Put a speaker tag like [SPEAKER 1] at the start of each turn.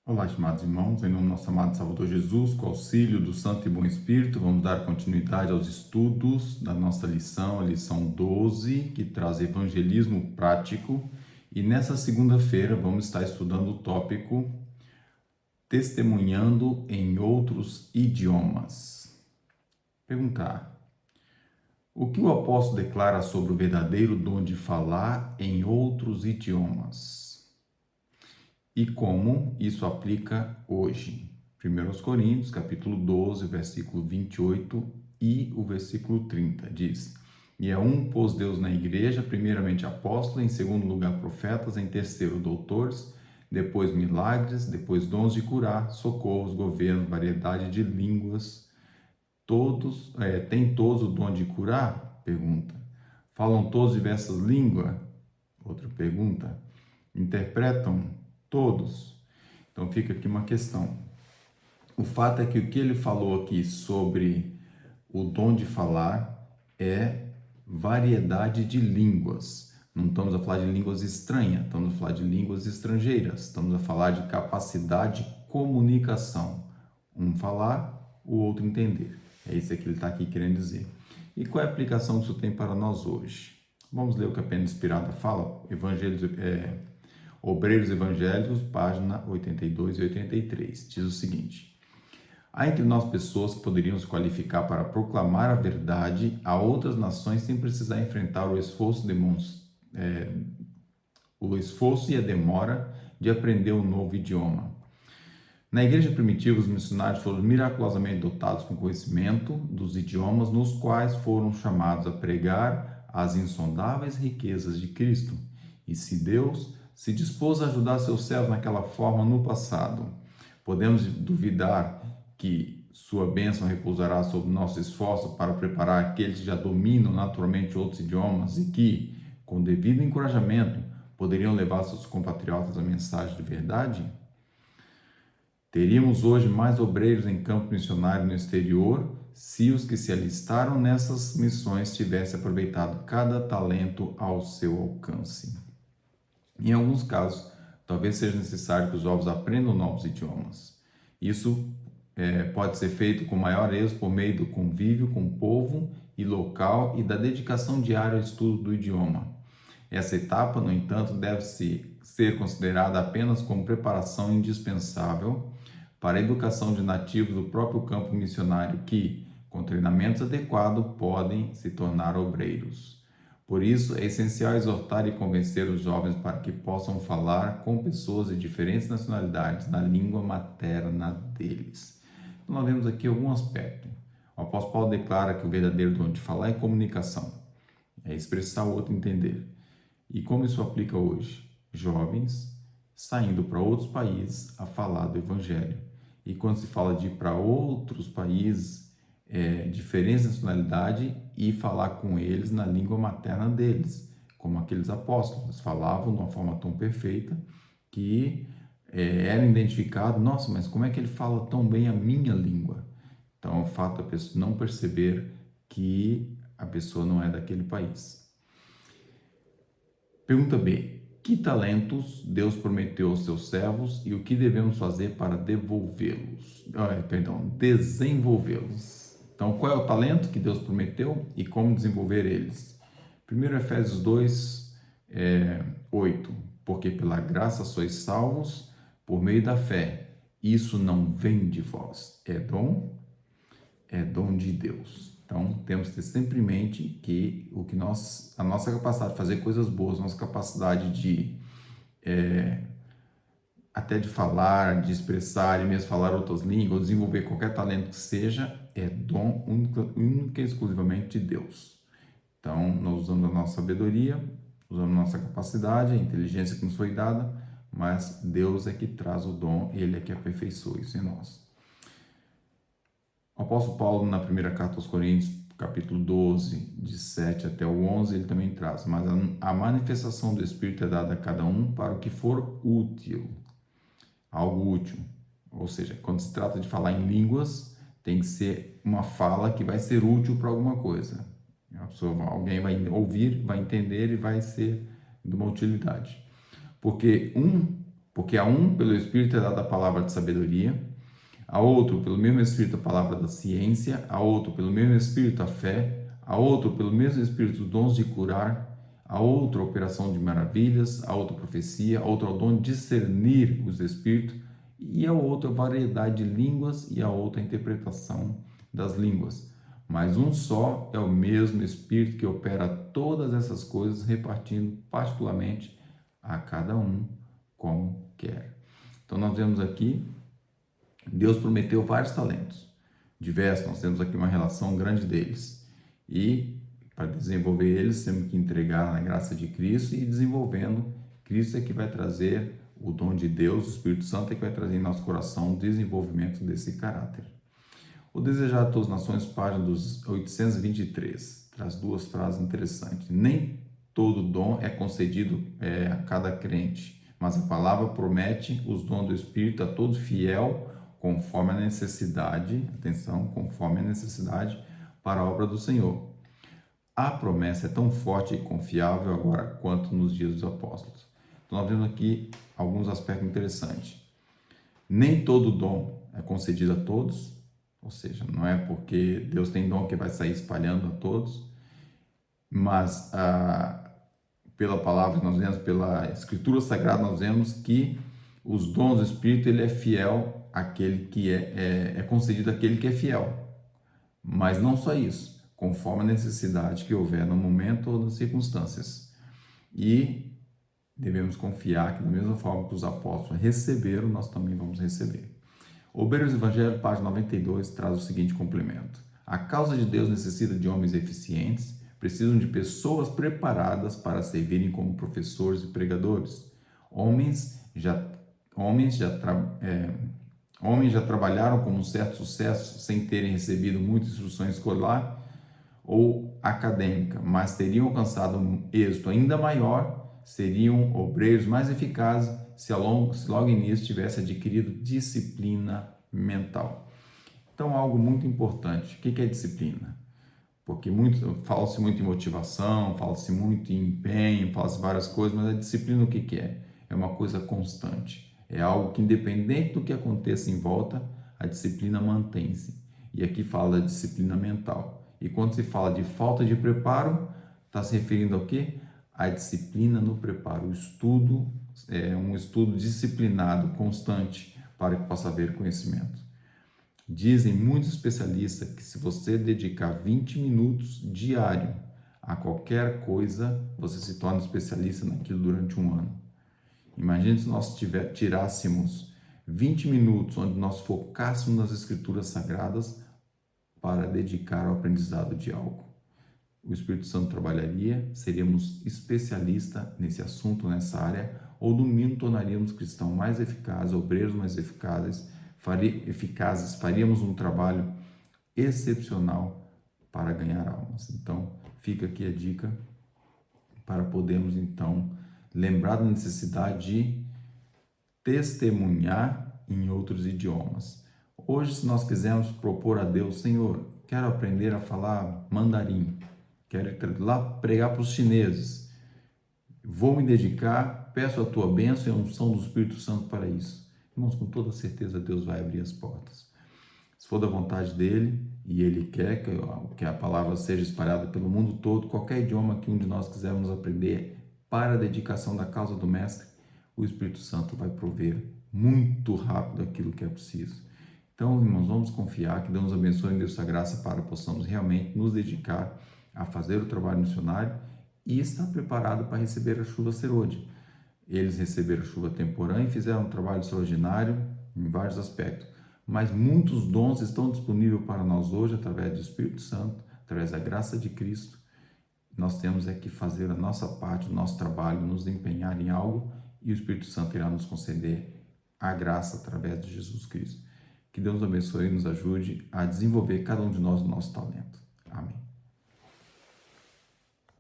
[SPEAKER 1] Olá, estimados irmãos, em nome do nosso amado Salvador Jesus, com o auxílio do Santo e Bom Espírito, vamos dar continuidade aos estudos da nossa lição, a lição 12, que traz evangelismo prático. E nessa segunda-feira vamos estar estudando o tópico testemunhando em outros idiomas. Perguntar: o que o apóstolo declara sobre o verdadeiro dom de falar em outros idiomas? E como isso aplica hoje? 1 Coríntios, capítulo 12, versículo 28 e o versículo 30 diz: E pôs Deus na igreja, primeiramente apóstolos, em segundo lugar profetas, em terceiro doutores, depois milagres, depois dons de curar, socorros, governo, variedade de línguas. Tem todos o dom de curar? Pergunta. Falam todos diversas línguas? Outra pergunta. Interpretam todos? Então fica aqui uma questão. O fato é que o que ele falou aqui sobre o dom de falar é variedade de línguas. Não estamos a falar de línguas estranhas, estamos a falar de línguas estrangeiras, estamos a falar de capacidade de comunicação. Um falar, o outro entender. É isso que ele está aqui querendo dizer. E qual é a aplicação que isso tem para nós hoje? Vamos ler o que a Pena Inspirada fala, Obreiros Evangélicos, página 82 e 83. Diz o seguinte: há entre nós pessoas que poderiam se qualificar para proclamar a verdade a outras nações sem precisar enfrentar o esforço e a demora de aprender um novo idioma. Na igreja primitiva, os missionários foram miraculosamente dotados com conhecimento dos idiomas nos quais foram chamados a pregar as insondáveis riquezas de Cristo. E se Deus se dispôs a ajudar seus servos naquela forma no passado, podemos duvidar que sua bênção repousará sobre nosso esforço para preparar aqueles que já dominam naturalmente outros idiomas e que, com devido encorajamento, poderiam levar seus compatriotas a mensagem de verdade? Teríamos hoje mais obreiros em campo missionário no exterior se os que se alistaram nessas missões tivessem aproveitado cada talento ao seu alcance. Em alguns casos, talvez seja necessário que os jovens aprendam novos idiomas. Isso pode ser feito com maior êxito por meio do convívio com o povo e local e da dedicação diária ao estudo do idioma. Essa etapa, no entanto, deve ser considerada apenas como preparação indispensável para a educação de nativos do próprio campo missionário que, com treinamentos adequados, podem se tornar obreiros. Por isso, é essencial exortar e convencer os jovens para que possam falar com pessoas de diferentes nacionalidades na língua materna deles. Então, nós vemos aqui algum aspecto. O apóstolo Paulo declara que o verdadeiro dom de falar é comunicação, é expressar o outro entender. E como isso aplica hoje? Jovens saindo para outros países a falar do Evangelho. E quando se fala de ir para outros países, diferentes nacionalidade e falar com eles na língua materna deles, como aqueles apóstolos. Eles falavam de uma forma tão perfeita que era identificado, nossa, mas como é que ele fala tão bem a minha língua? Então, o fato da pessoa não perceber que a pessoa não é daquele país. Pergunta B. Que talentos Deus prometeu aos seus servos e o que devemos fazer para desenvolvê-los? Então, qual é o talento que Deus prometeu e como desenvolver eles? 1 Efésios 2, 8. Porque pela graça sois salvos por meio da fé. Isso não vem de vós. É dom de Deus. Então, temos que ter sempre em mente que a nossa capacidade de fazer coisas boas, nossa capacidade de até de falar, de expressar e mesmo falar outras línguas, desenvolver qualquer talento que seja, é dom único e exclusivamente de Deus. Então, nós usamos a nossa sabedoria, usamos a nossa capacidade, a inteligência que nos foi dada, mas Deus é que traz o dom, Ele é que aperfeiçoa isso em nós. O apóstolo Paulo, na primeira carta aos Coríntios, capítulo 12, de 7 até o 11, ele também traz: mas a manifestação do Espírito é dada a cada um para o que for útil, algo útil. Ou seja, quando se trata de falar em línguas, tem que ser uma fala que vai ser útil para alguma coisa. Alguém vai ouvir, vai entender e vai ser de uma utilidade. Porque Porque a um, pelo Espírito, é dada a palavra de sabedoria, a outro, pelo mesmo Espírito, a palavra da ciência, a outro, pelo mesmo Espírito, a fé, a outro, pelo mesmo Espírito, os dons de curar, a outra, a operação de maravilhas, a outra, profecia, a outra, o dom de discernir os Espíritos, e a outra, variedade de línguas, e a outra, a interpretação das línguas. Mas um só é o mesmo Espírito que opera todas essas coisas, repartindo particularmente a cada um como quer. Então, nós vemos aqui, Deus prometeu vários talentos, diversos, nós temos aqui uma relação grande deles. E, para desenvolver eles, temos que entregar na graça de Cristo e desenvolvendo. Cristo é que vai trazer o dom de Deus, o Espírito Santo é que vai trazer em nosso coração o desenvolvimento desse caráter. O Desejado a Todas as Nações, página dos 823, traz duas frases interessantes. Nem todo dom é concedido a cada crente, mas a palavra promete os dons do Espírito a todo fiel, conforme a necessidade, atenção, conforme a necessidade para a obra do Senhor. A promessa é tão forte e confiável agora quanto nos dias dos apóstolos. Então, nós vemos aqui alguns aspectos interessantes. Nem todo dom é concedido a todos, ou seja, não é porque Deus tem dom que vai sair espalhando a todos, mas pela palavra que nós vemos, pela Escritura Sagrada, nós vemos que os dons do Espírito, ele é fiel àquele que é concedido àquele que é fiel. Mas não só isso, conforme a necessidade que houver no momento ou nas circunstâncias. E devemos confiar que da mesma forma que os apóstolos receberam, nós também vamos receber. Obreiros do Evangelho, página 92, traz o seguinte complemento. A causa de Deus necessita de homens eficientes, precisam de pessoas preparadas para servirem como professores e pregadores. Homens já trabalharam com um certo sucesso sem terem recebido muita instrução escolar ou acadêmica, mas teriam alcançado um êxito ainda maior, seriam obreiros mais eficazes se logo início tivesse adquirido disciplina mental. Então, algo muito importante. O que é disciplina? Porque fala-se muito em motivação, fala-se muito em empenho, fala-se várias coisas, mas a disciplina o que é? É uma coisa constante. É algo que, independente do que aconteça em volta, a disciplina mantém-se. E aqui fala da disciplina mental. E quando se fala de falta de preparo, está se referindo ao quê? A disciplina no preparo. O estudo é um estudo disciplinado, constante, para que possa haver conhecimento. Dizem muitos especialistas que se você dedicar 20 minutos diário a qualquer coisa, você se torna especialista naquilo durante um ano. Imagine se nós tirássemos 20 minutos onde nós focássemos nas Escrituras Sagradas para dedicar ao aprendizado de algo. O Espírito Santo trabalharia, seríamos especialistas nesse assunto, nessa área, ou no mínimo tornaríamos cristãos mais eficazes, obreiros mais eficazes, faríamos um trabalho excepcional para ganhar almas. Então, fica aqui a dica para podermos, então, lembrar da necessidade de testemunhar em outros idiomas. Hoje, se nós quisermos propor a Deus, Senhor, quero aprender a falar mandarim, quero ir lá pregar para os chineses, vou me dedicar, peço a tua bênção e a unção do Espírito Santo para isso. Irmãos, com toda certeza Deus vai abrir as portas. Se for da vontade dele e ele quer que a palavra seja espalhada pelo mundo todo, qualquer idioma que um de nós quisermos aprender para a dedicação da causa do Mestre, o Espírito Santo vai prover muito rápido aquilo que é preciso. Então, irmãos, vamos confiar que Deus nos abençoe em Deus a graça para que possamos realmente nos dedicar a fazer o trabalho missionário e estar preparado para receber a chuva serôdia. Eles receberam chuva temporã e fizeram um trabalho extraordinário em vários aspectos. Mas muitos dons estão disponíveis para nós hoje através do Espírito Santo, através da graça de Cristo. Nós temos que fazer a nossa parte, o nosso trabalho, nos empenhar em algo e o Espírito Santo irá nos conceder a graça através de Jesus Cristo. Que Deus nos abençoe e nos ajude a desenvolver cada um de nós o nosso talento. Amém.